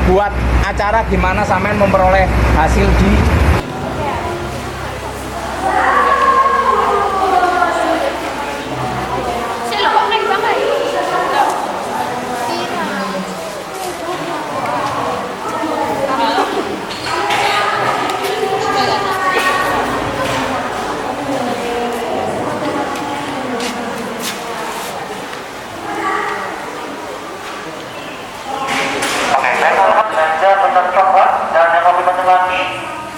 buat acara gimana sampean memperoleh hasil di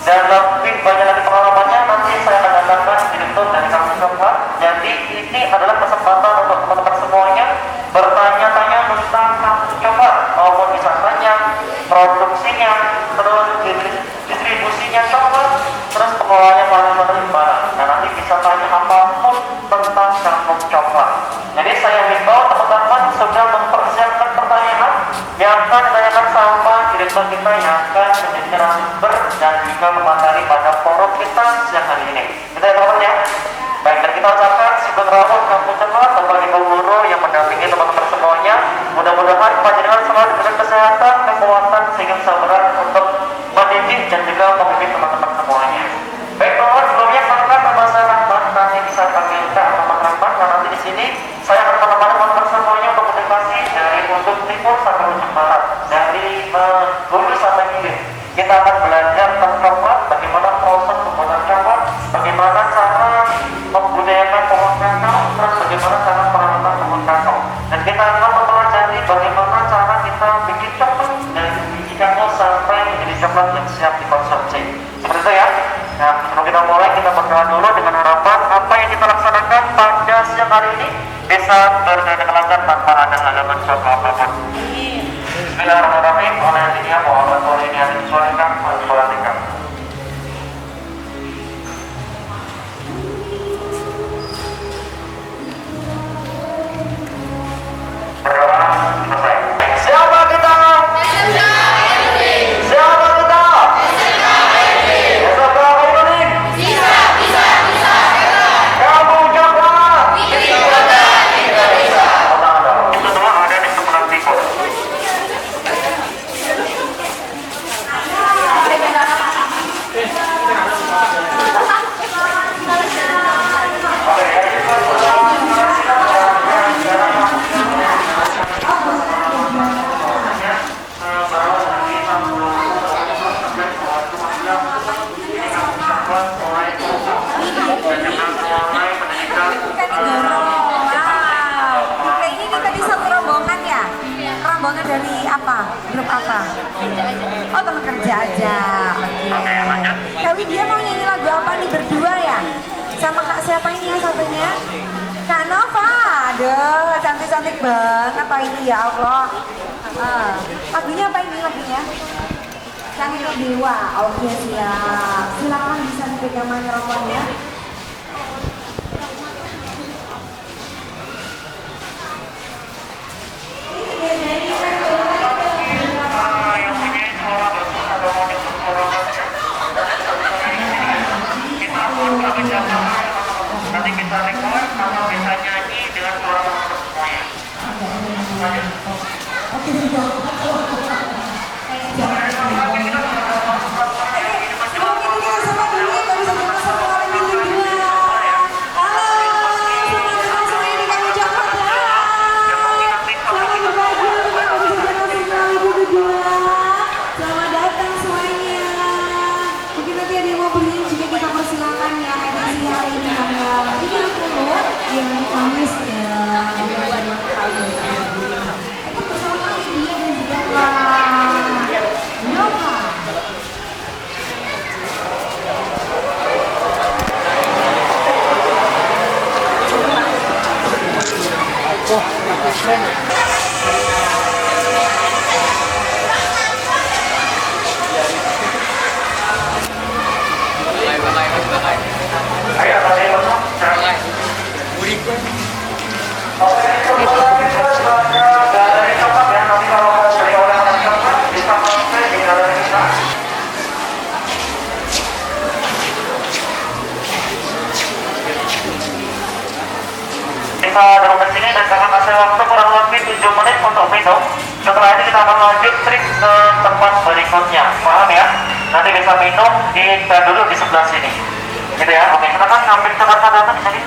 dan lebih banyak lagi pengalamannya nanti saya akan datangkan direktur dari kampus coklat. Jadi ini adalah kesempatan untuk teman-teman semuanya bertanya-tanya tentang kampus coklat maupun misalnya produksinya, terus distribusinya coklat, terus pengelolaannya mana gimana. Nah nanti bisa tanya apapun tentang kampus coklat. Jadi saya himbau teman-teman sudah mempersiapkan pertanyaan yang akan ditanyakan sama direktur kita yang akan menjadi narasumber dan juga memateri pada forum kita siang hari ini. Kita ya teman-teman ya. Baik, dan kita ucapkan sugeng rawuh kampus coklat kepada ibu guru yang mendampingi teman-teman semuanya. Mudah-mudahan panjenengan selalu diberikan kesehatan, kekuatan sehingga sabaran untuk mendidik dan juga membimbing teman-teman semuanya. Baik teman-teman, sebelumnya maka nama saya Rahmat, nanti bisa panggil Kak Rahmat. Nah nanti di sini saya akan menemani teman-teman semuanya untuk motivasi dari ujung timur sampai ujung barat, dari hulu sampai hilir. Kita akan belajar tentang coklat, bagaimana proses pembuatan coklat, bagaimana cara membudidayakan pohon kakao, terus bagaimana cara perawatan pohon kakao. Dan kita akan mempelajari bagaimana cara kita bikin coklat dari biji kakao sampai menjadi coklat yang siap dikonsumsi. Seperti itu ya. Nah, sebelum kita mulai, kita berdoa dulu dengan harapan apa yang kita laksanakan pada siang hari ini bisa berjalan dengan lancar tanpa ada halangan suatu apapun. Bismillahirrahmanirrahim. Oleh hadinya Muhammad Qur'an ini harus disuarakan, harus diperhatikan. Berdoa selesai. Siapa kita? Siapa kita? Kamu coklat. Itu semua ada di sebelah timur. Rombongan dari apa? Grup apa? Oh teman kerja aja. Oke. Tapi dia mau nyanyi lagu apa nih berdua ya? Sama kak siapa ini ya satunya? Kak Nova. Aduh cantik-cantik banget apa ini ya Allah. Lagunya apa ini lagunya? Cantik Dewa. Oke siap. Silakan bisa dipegang mikrofonnya. Nanti bisa record atau bisa nyanyi dengan suara semuanya. Bisa duduk di sini dan jangan kasih waktu kurang lebih 7 menit untuk minum. Setelah itu kita akan lanjut trip ke tempat berikutnya. Paham ya? Nanti bisa minum di bar dulu di sebelah sini. Gitu ya. Oke, kita kan ngambil tempat data di sini.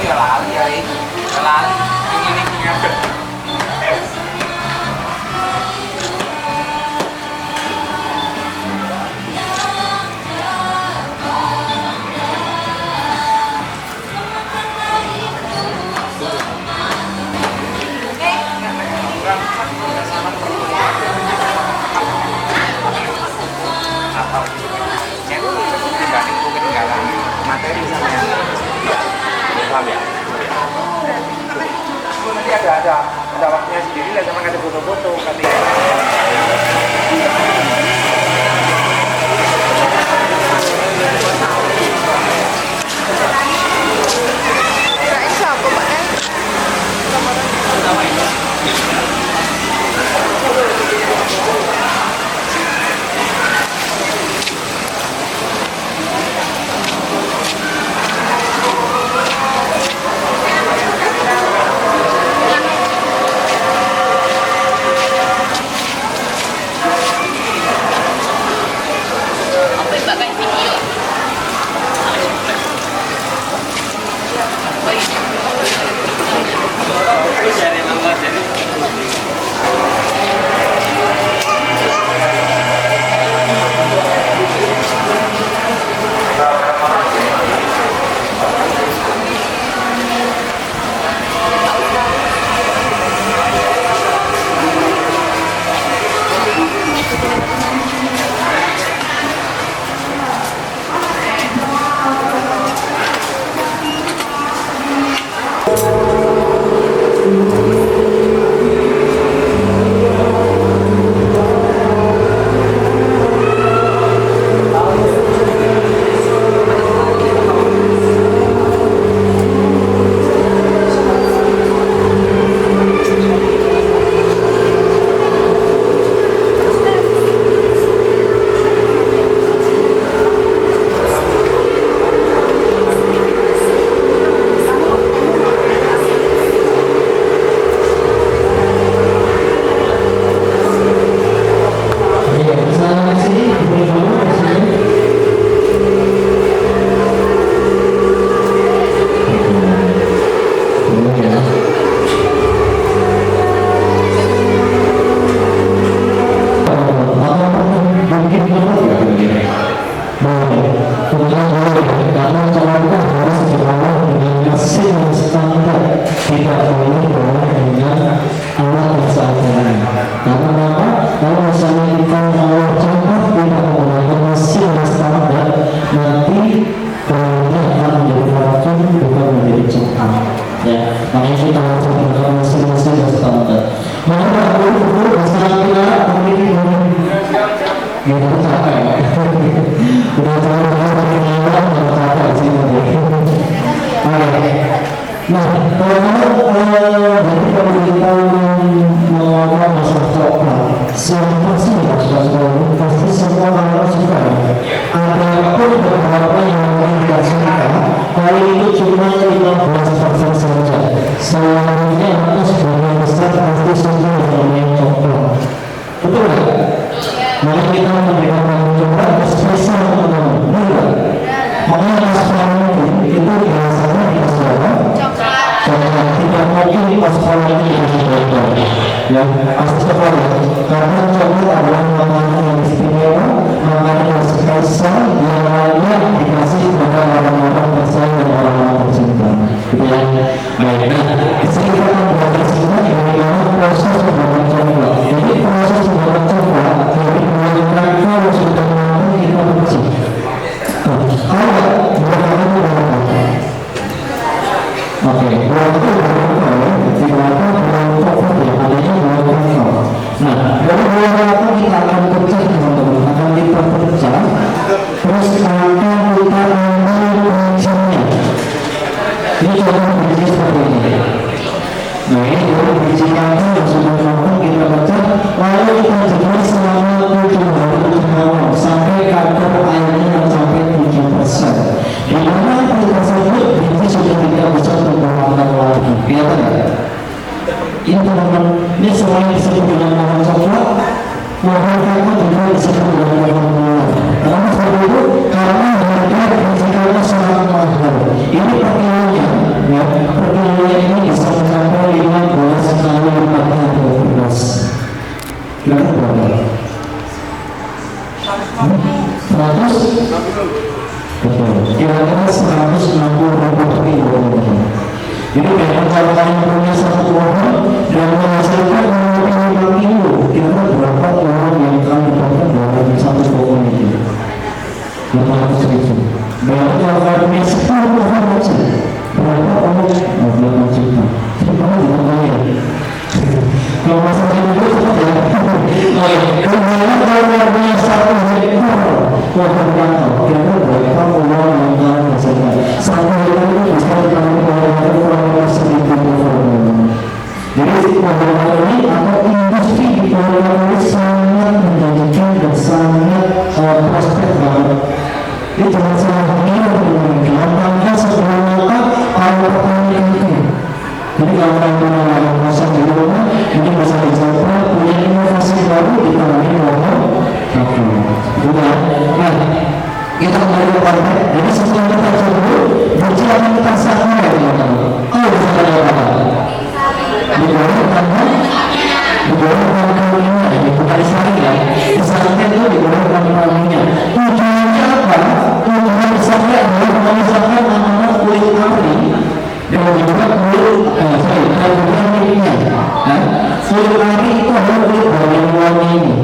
Ya lali ya, lali. Ini punya. Materi sama yang paham ya? Nanti ada waktunya sendiri lah, sama ada foto-foto katanya. gitu capek. Udah terlalu perkenalan udah capek sih tadi. Oke. Nah, berarti kalau kita ngomong masalah coklat, siapa sih yang suka? Pasti semua orang suka. Ada pun beberapa yang tidak suka, kali ini cuma 15% saja. Selanjutnya aku sebagian besar pasti suka dengan coklat. Betul nggak? Mari kita memberikan coklat spesial teman-teman. Betul. Makanya sekarang itu biasanya dikasih apa? Coklat. Tidak mungkin pas sekolah ini dikasih coklat. Ya, pasti coklat. Karena coklat adalah makanan yang istimewa, makanan yang spesial, yang lainnya dikasih kepada orang-orang bersayang dan orang-orang tercinta. Gitu ya. Baik. Nah, disini kita akan belajar semua bagaimana proses pembuatan coklat. Jadi proses pembuatan coklat, jadi pembuatan kalau sudah mengalami kita bersih. Kalau berapa berapa? Oke, berapa coklat ya, adanya berapa? Nah, dari berapa kita akan pecah teman-teman, akan kita pecah, terus akan kita ambil bijinya. Ini contoh biji seperti ini. Nah, ini baru biji kamu yang sudah matang kita pecah, lalu kita jemur selama 7 hari sampai kadar airnya mencapai 7%. Di mana kita tersebut biji sudah tidak bisa terbawakan lagi. Kelihatan nggak? Ini teman-teman, ini selain disebut dengan bahan coklat, bahan kakak juga disebut dengan bahan gula. Kenapa seperti itu? Karena harga biji sangat mahal. Ini per kilonya, ya, per kilonya ini bisa mencapai 15 kali lipat dari 12. Kira-kira berapa? 100? Betul. Kira-kira 160 ribu per kilo. Jadi dengan kalau kalian punya satu pohon dan menghasilkan 5 kilo, kira-kira berapa pohon yang kalian dapatkan dari satu pohon itu? 500 ribu. Berarti kalau kalian punya 10 pohon saja, berapa pohon? 15 juta. Jadi kamu tidak bayar. Kalau masalah itu seperti apa? Kemudian kalau punya 1 hektar pohon kakao, kira-kira berapa pohon yang kalian hasilkan? 1 hektar itu bisa dikali kurang 1.000 pohon. Jadi pohon ini atau industri di pohon ini sangat menjanjikan dan sangat prospek banget. Jadi jangan salah mengira dengan gampangnya sebelum makan kalau pertanyaan itu. Jadi kalau kalian punya masak di rumah, mungkin bisa dicoba punya inovasi baru di tangan pohon kakao. Nah, kita kembali ke konten. Jadi sebelum kita coba, biji akan kita sahkan ya teman-teman. Oh, bisa apa? Di bawah tangan, di bawah tangannya, di bukan sari ya. Misalnya itu di bawah tangannya. Tujuannya apa? Tujuan misalnya adalah misalkan anak-anak kulit ari dan juga kulit miliknya. Kulit ari itu adalah kulit bagian luarnya ini.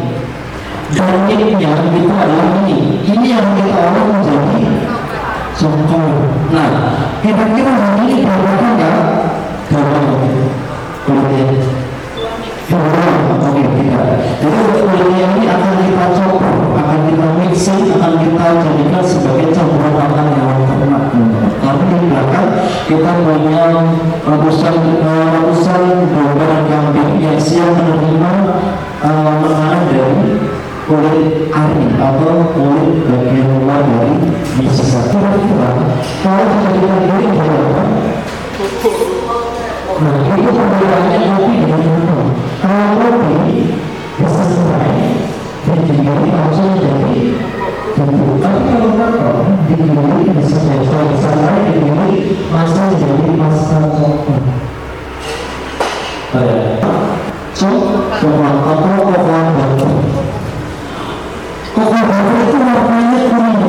Dan miliknya itu adalah ini. Ini yang kita olah menjadi coklat. Nah, kira-kira ini berapa enggak? Kulitnya oke tidak. Jadi kulitnya ini akan kita coba, akan kita mixing, akan kita jadikan sebagai campuran makan hewan ternak. Karena di belakang kita punya ratusan domba dan kambing yang siap menerima makanan dari kulit ari atau kulit bagian luar dari biji satu. Kalau kita jadikan ini berapa? Nah, itu perbedaannya kopi dengan minum. Kalau kopi bisa selesai dan diganti langsung jadi bentuk. Tapi kalau kakao diganti bisa selesai diganti langsung jadi pasta coklat. Coklat atau coklat batu. Coklat batu itu warnanya kuning.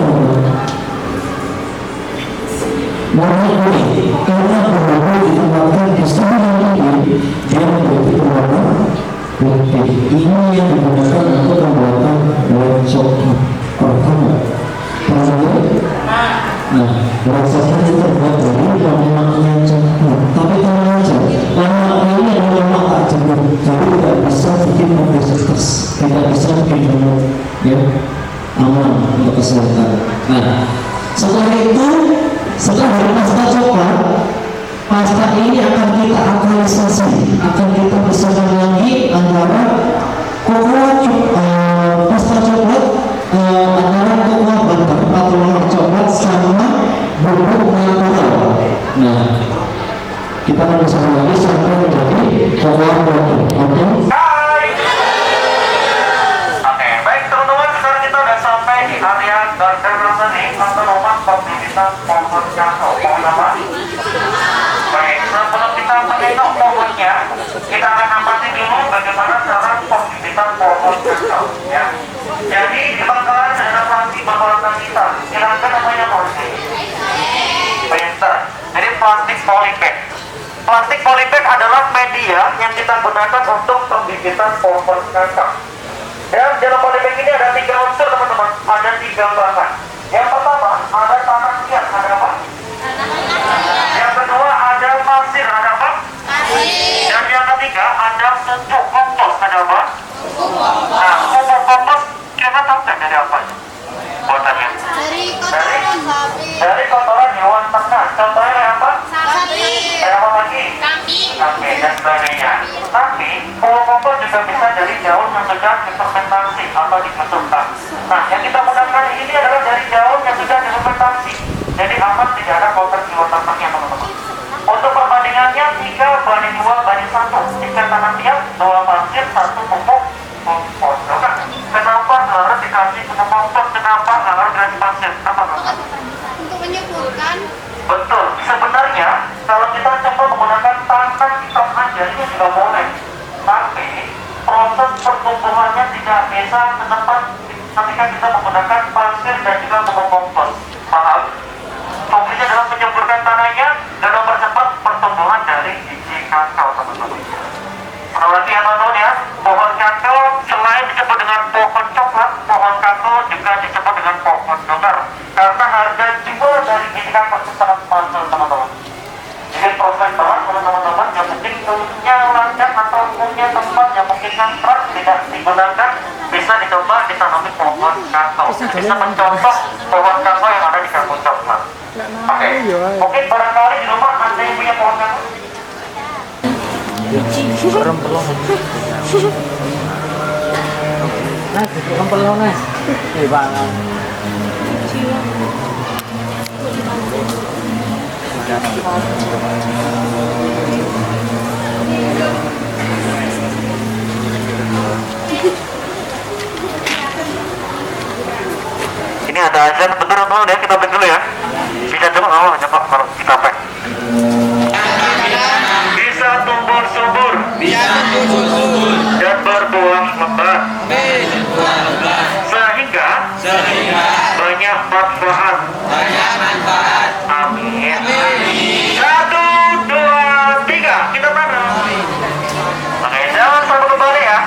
Warna kuning karena berhubung ditambahkan di seluruh ini dia menjadi warna putih. Ini yang digunakan untuk pembuatan white coklat pertama. Nah, rasanya itu terbuat dari lemaknya coklat. Tapi tenang aja, lemak ini adalah lemak tak jenuh, jadi tidak bisa bikin obesitas, tidak bisa bikin gemuk. ya, aman untuk kesehatan. Nah, setelah itu, setelah dari pasta coklat, pasta ini akan kita aktualisasi, akan kita pisahkan lagi antara pasta coklat antara cocoa butter atau coklat sama bubuk natural. Nah, kita akan pisahkan lagi sampai menjadi cocoa butter. Oke? Oke, baik teman-teman, sekarang kita udah sampai di area garden nursery atau rumah pembibitan pohon kakao. Pohon apa? Baik, sebelum kita menengok pohonnya, kita akan amati dulu bagaimana cara pembibitan pohon kakao. Ya. Jadi di bakalan ada plastik berwarna hitam. Silakan namanya plastik. Pintar. Jadi plastik polybag. Plastik polybag adalah media yang kita gunakan untuk pembibitan pohon kakao. Dan dalam polybag ini ada 3 unsur teman-teman, ada 3 bahan. Yang pertama ada tanah liat, ada apa? Yang kedua ada pasir, ada apa? Dan yang ketiga ada pupuk kompos, ada apa? Nah, pupuk kompos kita tahu kan dari apa? Buatannya? Dari kotoran hewan ternak. Contohnya apa? Kayak apa lagi? Kambing dan sebagainya. Tapi pupuk kompos juga bisa dari daun yang sudah difermentasi atau dibesarkan. Nah, yang kita gunakan ini adalah dari daun yang sudah difermentasi. Jadi aman, tidak ada kotor di luar tanahnya, teman-teman. Untuk perbandingannya 3:2:1. 3 tanah liat, 2 pasir, 1 pupuk kompos. Kenapa harus dikasih pupuk kompos? Kenapa harus dikasih pasir? Apa? Untuk menyuburkan. Betul. Sebenarnya kalau kita coba menggunakan tanah hitam aja itu juga boleh. Tapi proses pertumbuhannya tidak bisa secepat ketika kita menggunakan pasir dan juga pupuk kompos. Paham? Fungsinya adalah menyuburkan tanahnya dan mempercepat pertumbuhan dari biji kakao, teman-teman. Sekali lagi ya teman-teman ya, pohon kakao selain disebut dengan pohon coklat, pohon kakao juga disebut dengan pohon donar. Karena harga jual dari biji kakao itu sangat mahal, teman-teman. Jadi proses banget teman-teman, yang penting punya ladang atau punya tempat yang mungkin keras tidak digunakan, bisa dicoba ditanami pohon kakao. Bisa mencontoh pohon kakao yang ada di kampung coklat. Oke, mungkin barangkali di rumah ada yang punya pohon kakao. Rempelongan. Bang. Ini ada azan bentar teman ya, kita break dulu ya. Bisa coba awalnya Pak kalau kita break. Bisa tumbuh subur dan berbuah lebat sehingga banyak manfaat. Amin. 1, 2, 3 kita tanam. Oke, jangan sampai kembali ya.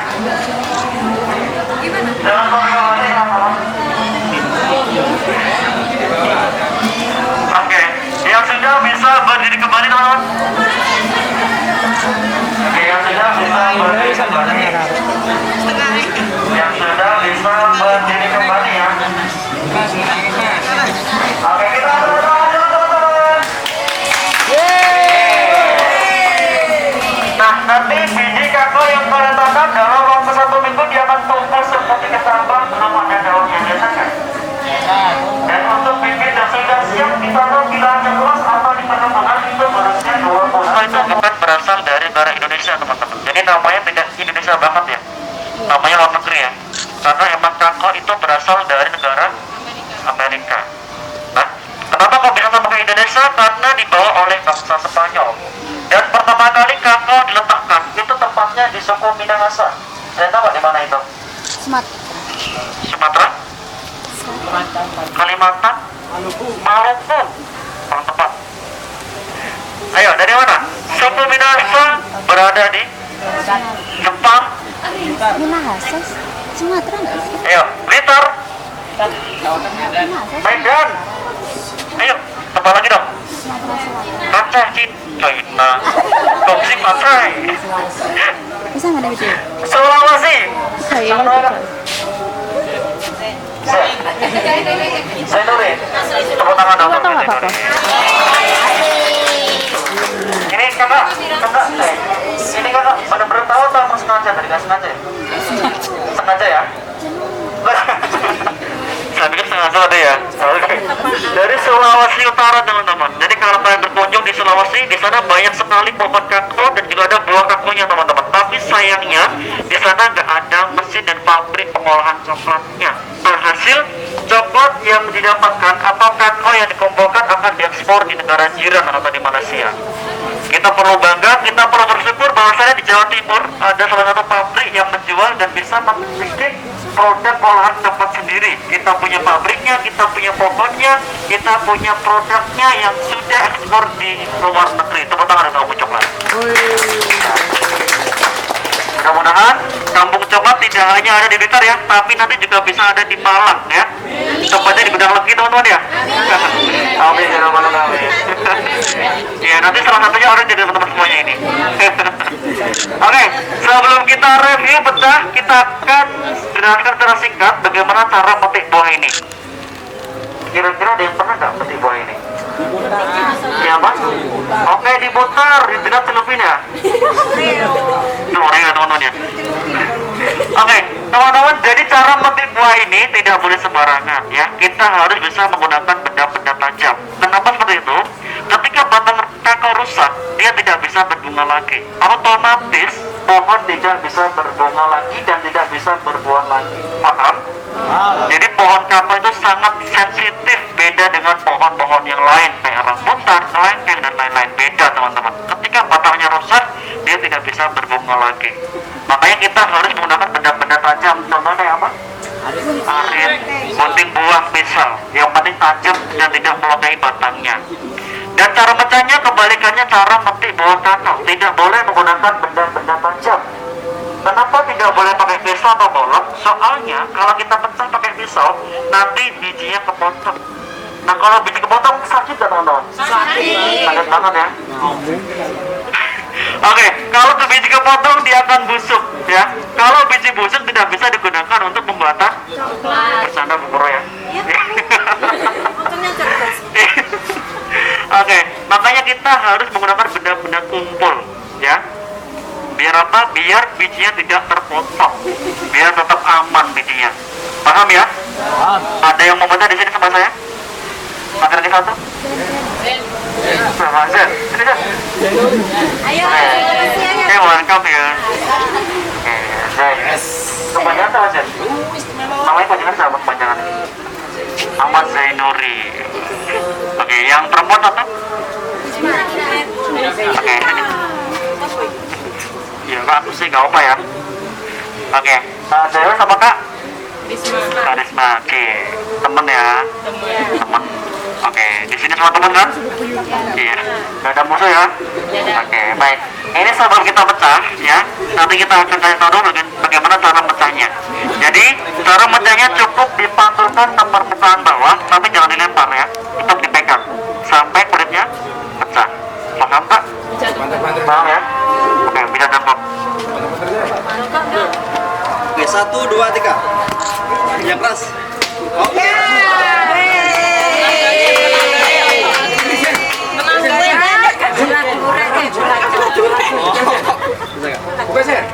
Jangan sampai kembali ya. Oke, yang sudah bisa berdiri kembali teman-teman. Oke, yang sudah bisa berdiri kembali. Yang sudah bisa berdiri kembali ya. Oke, kita berdoa dulu teman-teman. Nah, nanti biji kakao yang kalian tanam dalam waktu 1 minggu dia akan tumbuh seperti ketambang belum ada daunnya, biasakan. Dan untuk bibit yang sudah siap ditanam di lahan yang luas atau di perkebunan itu berusia 2 bulan. Itu bukan berasal dari negara Indonesia teman-teman. Jadi namanya tidak Indonesia banget ya. Namanya luar negeri ya. Karena emang kakao itu berasal dari negara Amerika. Nah, kenapa kok bisa sampai ke Indonesia? Karena dibawa oleh bangsa Spanyol. Dan pertama kali kakao diletakkan itu tempatnya di suku Minahasa. Kalian tahu di mana itu? Sumatera? Kalimantan? Maluku? Paling tepat. Ayo, dari mana? Suku Minahasa berada di Jepang. Minahasa, Sumatera nggak sih? Ayo, Blitar. Medan. Ayo, tambah lagi dong. Aceh, China. Gongsi Patrai. Bisa nggak ada gitu? Sulawesi. Saya Zainuri, tepuk tangan dong. Atau nggak apa-apa? Ini kakak, ini kakak benar-benar tahu atau emang sengaja tadi? Nggak sengaja ya? Sengaja ya? Saya pikir sengaja ada ya. Oke. Dari Sulawesi Utara teman-teman. Jadi kalau kalian berkunjung di Sulawesi, di sana banyak sekali pohon kakao dan juga ada buah kakonya teman-teman. Tapi sayangnya di sana nggak ada mesin dan pabrik pengolahan coklatnya. Berhasil coklat yang didapatkan atau kakao yang dikumpulkan akan diekspor di negara jiran atau di Malaysia. Kita perlu bangga, kita perlu bersyukur bahwasanya di Jawa Timur ada salah satu pabrik yang menjual dan bisa membidik produk olahan coklat sendiri. Kita punya pabriknya, kita punya pohonnya, kita punya produknya yang sudah ekspor di luar negeri. Tepuk tangan untuk Kampung Coklat. Mudah-mudahan Kampung Coklat tidak hanya ada di Blitar ya, tapi nanti juga bisa ada di Malang ya. Tempatnya di Gudang Legi teman-teman ya. Amin ya rabbal alamin. Ya nanti salah satunya orang jadi teman-teman semuanya ini. Oke, sebelum kita review bedah, kita akan jelaskan secara singkat bagaimana cara petik buah ini. Kira-kira ada yang pernah nggak petik buah ini? Ya Pak? Oke, diputar, dibilang celupin ya. Tuh orang ya teman-teman ya. Oke, teman-teman, jadi cara memetik buah ini tidak boleh sembarangan ya. Kita harus bisa menggunakan benda-benda tajam. Kenapa seperti itu? Ketika batang kakao rusak, dia tidak bisa berbunga lagi. Otomatis pohon tidak bisa berbunga lagi dan tidak bisa berbuah lagi. Paham? Jadi pohon kakao itu sangat sensitif, beda dengan pohon-pohon yang lain kayak rambutan, kelengkeng dan lain-lain. Beda teman-teman. Ketika batangnya rusak, dia tidak bisa berbunga lagi. Makanya kita harus menggunakan benda-benda tajam. Contohnya apa? Arit, gunting buah pisau. Yang penting tajam dan tidak melukai batangnya. Dan cara mecahnya kebalikannya cara metik buah kakao. Tidak boleh menggunakan benda-benda tajam. Kenapa tidak boleh pakai pisau atau golok? Soalnya kalau kita pecah pakai pisau, nanti bijinya kepotong. Nah kalau biji kepotong sakit gak teman-teman? Sakit banget ya. Oke, kalau ke biji kepotong dia akan busuk ya. Kalau biji busuk tidak bisa digunakan untuk pembuatan bersanda bubur ya. Oke, makanya kita harus menggunakan benda-benda kumpul ya. Biar apa? Biar bijinya tidak terpotong. Biar tetap aman bijinya. Paham ya? Ada yang mau baca di sini sama saya? Pakai lagi satu? Sama Zen. Sini Zen. Ayo, Oke, welcome ya. Oke, Zen. Kepanjangan apa Zen? Namanya kepanjangan sama kepanjangan. Ahmad Zainuri. Oke, yang perempuan satu? Oke, sini. Ya, Kak, aku sih gak apa ya. Oke, saya sama Kak Karisma. Oke, temen ya. Temen. Oke, di sini semua teman kan? Iya. Gak ada musuh ya? Oke, baik. Ini sebelum kita pecah ya, nanti kita akan kasih tahu dulu bagaimana cara pecahnya. Jadi, cara pecahnya cukup dipantulkan ke permukaan bawah, tapi jangan dilempar ya. Tetap dipegang sampai kulitnya pecah. Paham Kak? Paham ya? Oke, bisa dampak. Oke, 1, 2, 3. Yang keras. Oke. Bukan Sen.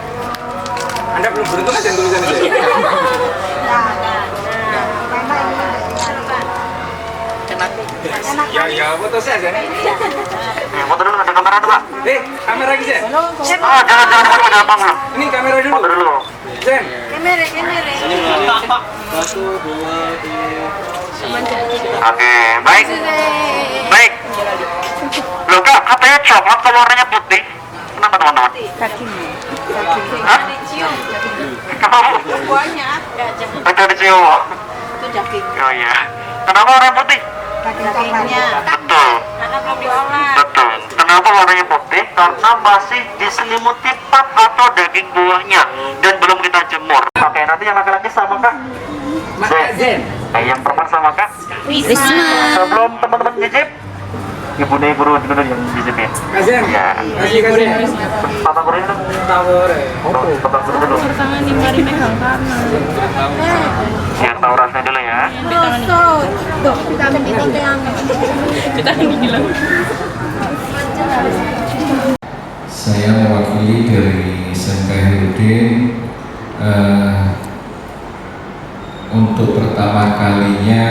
Anda belum beruntung aja tulisan itu. Ya, foto saya Sen. Foto dulu, ada kamera tuh Pak. Kamera lagi Sen. Jangan apa belum? Ini kamera dulu. Foto dulu. Sen. kamera. 1, 2, 3. Oke, baik. Baik. Loh Kak, katanya coklat kok warnanya putih. Kenapa teman-teman? Kakinya. Hah? Kamu? Buahnya ada Baca di Jawa. itu daging. Oh iya. Kenapa warna putih? Dagingnya. Betul. Karena belum diolah. Betul. Kenapa warnanya putih? Karena masih diselimuti pap atau daging buahnya dan belum kita jemur. Oke, nanti yang laki-laki sama Kak. Zen. Yang perempuan sama Kak. Risma. Sebelum teman-teman cicip, Ibu Dai guru dulu yang di sini. Kasih Ya. kasih kasih. Papa guru itu. Tawar. Papa guru dulu. Tangan nih mari megang kanan. Yang tahu rasanya dulu ya. Rosot. Tuh, vitamin ini yang Kita gila. Saya mewakili dari SMK Herudin untuk pertama kalinya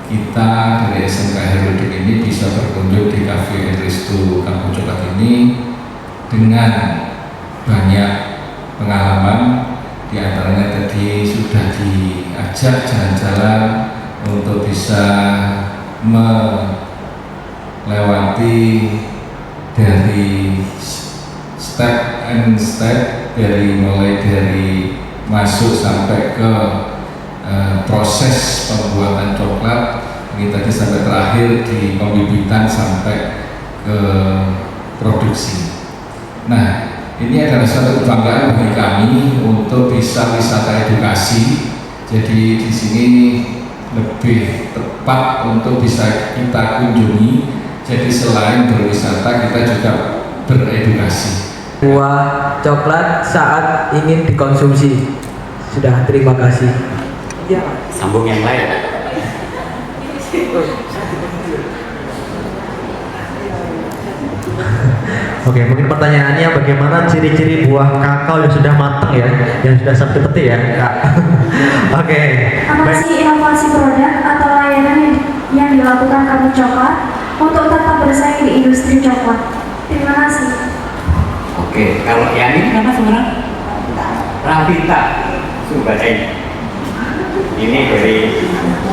kita dari SMK Herudin ini bisa berkunjung di Cafe Restu Kampung Coklat ini dengan banyak pengalaman. Di antaranya tadi sudah diajak jalan-jalan untuk bisa melewati dari step and step, mulai dari masuk sampai ke proses pembuatan coklat ini tadi sampai terakhir di pembibitan sampai ke produksi. Nah, ini adalah suatu kebanggaan bagi kami untuk bisa wisata edukasi. Jadi di sini lebih tepat untuk bisa kita kunjungi. Jadi selain berwisata kita juga beredukasi. Buah coklat saat ingin dikonsumsi. Sudah, terima kasih. Ya. Sambung yang lain. Oke, mungkin pertanyaannya bagaimana ciri-ciri buah kakao yang sudah matang ya, yang sudah siap dipetik ya, Kak. Oke. Apa sih inovasi produk atau layanan yang dilakukan Kampung Coklat untuk tetap bersaing di industri coklat? Terima kasih. Oke, kalau yang ini apa sebenarnya? Ravita, baca ini.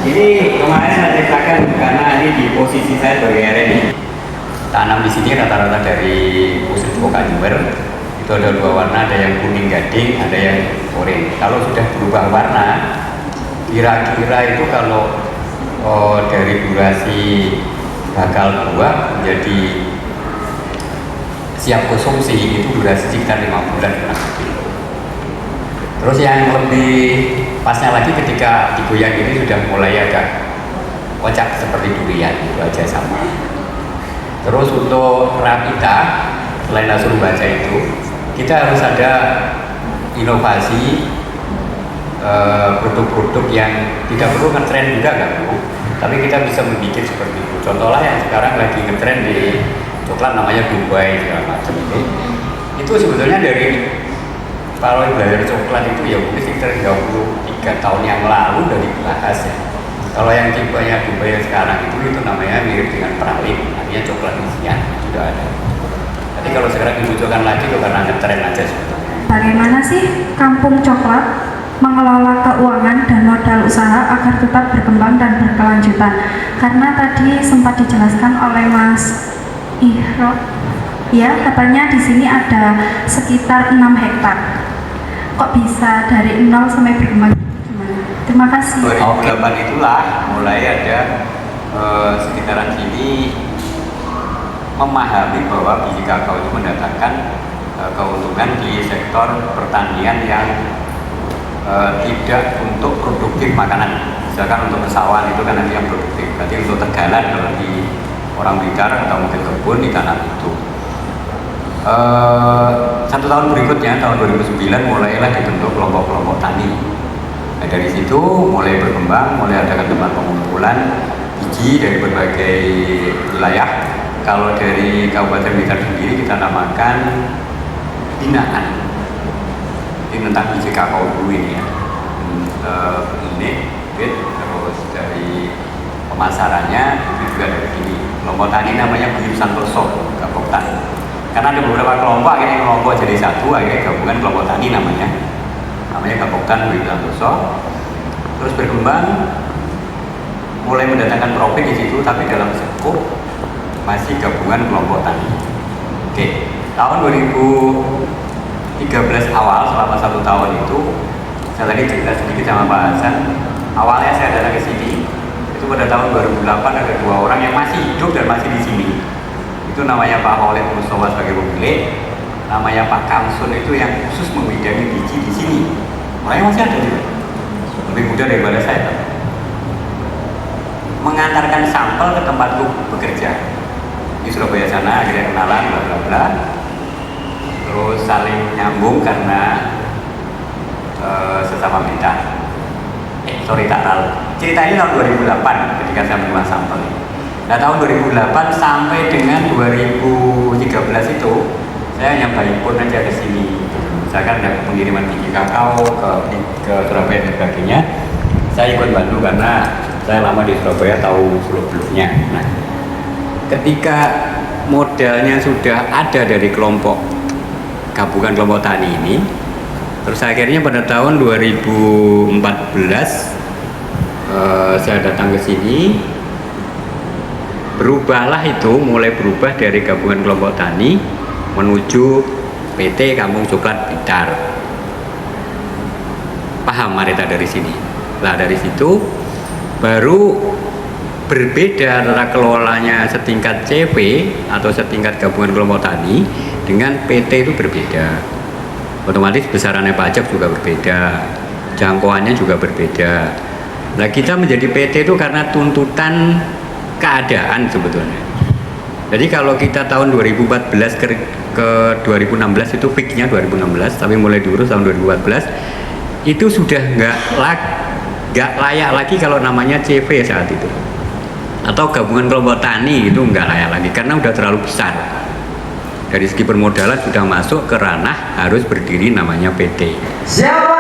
Ini kemarin saya ceritakan karena ini di posisi saya sebagai RNI. Tanam di sini rata-rata dari khusus Pokajuwer. Itu ada dua warna, ada yang kuning gading, ada yang oranye. Kalau sudah berubah warna, kira-kira itu kalau dari durasi bakal buah menjadi siap konsumsi itu durasi sekitar 5 bulan. Terus yang lebih pasnya lagi ketika digoyang ini sudah mulai agak kocak seperti durian, itu aja sama. Terus untuk Ravita, selain langsung baca itu, kita harus ada inovasi produk-produk yang tidak perlu ngetren juga, nggak perlu, tapi kita bisa membuat seperti itu. Contohnya yang sekarang lagi ngetren di coklat namanya Dubai segala macam itu sebetulnya dari kalau belajar coklat itu ya mungkin sekitar 33 tahun yang lalu dari dibahas ya. Kalau yang tipenya Dubai yang sekarang itu namanya mirip dengan pralin, artinya coklat isian sudah ada. Tapi kalau sekarang dimunculkan lagi itu karena ngetren aja sebetulnya. Bagaimana sih Kampung Coklat mengelola keuangan dan modal usaha agar tetap berkembang dan berkelanjutan? Karena tadi sempat dijelaskan oleh Mas Ihro, ya katanya di sini ada sekitar 6 hektar. Kok bisa dari 0 sampai berkembang? Terima kasih. 2008 itulah mulai ada sekitaran sini memahami bahwa biji kakao itu mendatangkan keuntungan di sektor pertanian yang tidak untuk produktif makanan. Misalkan untuk pesawan itu kan nanti yang produktif, berarti untuk tegalan kalau di orang Blitar atau mungkin kebun di tanah itu. 1 tahun berikutnya, tahun 2009 mulailah dibentuk kelompok-kelompok tani. Nah, dari situ mulai berkembang, mulai ada tempat pengumpulan biji dari berbagai wilayah. Kalau dari Kabupaten Blitar sendiri kita namakan binaan. Ini tentang biji kakao dulu ini ya. Ini terus dari pemasarannya itu juga dari sini. Kelompok tani namanya Buyut Santoso, kelompok tani. Karena ada beberapa kelompok, akhirnya kelompok jadi satu, akhirnya gabungan kelompok tani namanya Gaboktan Buyut Santoso. Terus berkembang, mulai mendatangkan profit di situ, tapi dalam skop masih gabungan kelompok tani. Oke, tahun 2013 awal selama 1 tahun itu, saya tadi cerita sedikit sama Pak Hasan. Awalnya saya datang ke sini, itu pada tahun 2008 ada 2 orang yang masih hidup dan masih di sini. Itu namanya Pak Khalid Mustafa sebagai pemilik, namanya Pak Kamsun itu yang khusus membidangi biji di sini. Orangnya masih ada juga, lebih muda daripada saya. Mengantarkan sampel ke tempatku bekerja. di Surabaya sana, akhirnya kenalan, bla bla bla. Terus saling nyambung karena sesama bidang. Tak tahu. Cerita ini tahun 2008 ketika saya mengolah sampel. Nah tahun 2008 sampai dengan 2013 itu saya hanya baik pun aja ke sini. Misalkan ada pengiriman biji kakao ke Surabaya dan sebagainya. Saya ikut bantu karena saya lama di Surabaya, tahu seluk-beluknya. Nah, ketika modalnya sudah ada dari kelompok gabungan kelompok tani ini, terus akhirnya pada tahun 2014 saya datang ke sini, berubahlah itu, mulai berubah dari gabungan kelompok tani menuju PT Kampung Coklat Blitar. Paham Marita dari sini? Nah dari situ baru berbeda antara kelolanya setingkat CV atau setingkat gabungan kelompok tani dengan PT itu berbeda. Otomatis besarannya pajak juga berbeda, jangkauannya juga berbeda. Nah kita menjadi PT itu karena tuntutan keadaan sebetulnya. Jadi kalau kita tahun 2014 ke 2016 itu peaknya 2016, tapi mulai diurus tahun 2014 itu sudah nggak layak lagi kalau namanya CV saat itu, atau gabungan kelompok tani itu nggak layak lagi karena udah terlalu besar. Dari segi permodalan sudah masuk ke ranah harus berdiri namanya PT. Siapa